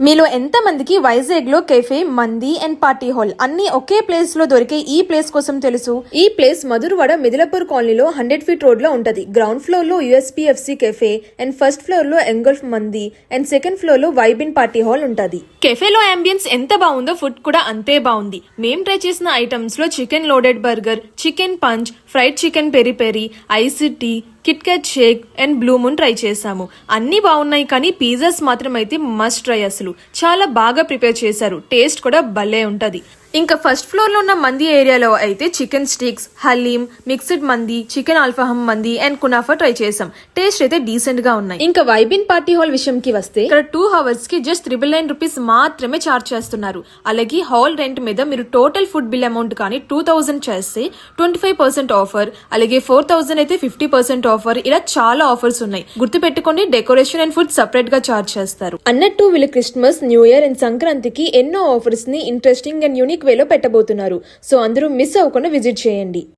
మీలో ఎంత మందికి వైజాగ్ లో కెఫే, మంది అండ్ పార్టీ హాల్ అన్ని ఒకే ప్లేస్ లో దొరికే ఈ ప్లేస్ కోసం తెలుసు? ఈ ప్లేస్ మధురవాడ మిదిలాపూర్ కాలనీలో 100 ఫీట్ రోడ్ లో ఉంటది. గ్రౌండ్ ఫ్లోర్ లో యూఎస్పీఎఫ్సి కెఫే అండ్ ఫస్ట్ ఫ్లోర్ లో ఎంగల్ఫ్ మంది అండ్ సెకండ్ ఫ్లోర్ లో వైబిన్ పార్టీ హాల్ ఉంటది. కెఫేలో అంబియన్స్ ఎంత బాగుందో ఫుడ్ కూడా అంతే బాగుంది. మేం ట్రై చేసిన ఐటమ్స్ లో chicken loaded burger, chicken punch, fried chicken peri peri, ice tea, kit kat shake and blue moon try చేసాము. అన్ని బాగున్నాయి, కానీ పిజ్జాస్ మాత్రం అయితే మస్ట్ ట్రై. అసలు చాలా బాగా ప్రిపేర్ చేశారు. టేస్ట్ కూడా భలే ఉంటది. ఇంకా ఫస్ట్ ఫ్లోర్ లో ఉన్న మంది ఏరియాలో అయితే చికెన్ స్టిక్స్, హలీం, మిక్స్డ్ మంది, చికెన్ అల్ఫాహం మంది అండ్ కునాఫా ట్రై చేసాం. టేస్ట్ అయితే డీసెంట్ గా ఉన్నాయి. ఇంకా వైబిన్ పార్టీ హాల్ విషయంకి వస్తే ఇక్కడ 2 hours కి జస్ట్ 999 రూపీస్ మాత్రమే చార్జ్ చేస్తున్నారు. అలాగే హాల్ రెంట్ మీద మీరు టోటల్ ఫుడ్ బిల్ అమౌంట్ కానీ 2000 చేస్తే 25% ఆఫర్, అలాగే 4000 అయితే 50% ఆఫర్. ఇలా చాలా ఆఫర్స్ ఉన్నాయి. గుర్తు పెట్టుకోండి, డెకరేషన్ అండ్ ఫుడ్ సపరేట్ గా చార్జ్ చేస్తారు. అన్నట్టు వీళ్ళు క్రిస్మస్, న్యూ ఇయర్ అండ్ సంక్రాంతికి ఎన్నో ఆఫర్స్ ని ఇంట్రెస్టింగ్ అండ్ యూనిక్ వేలో పెట్టబోతున్నారు. సో అందరూ మిస్ అవ్వకుండా విజిట్ చేయండి.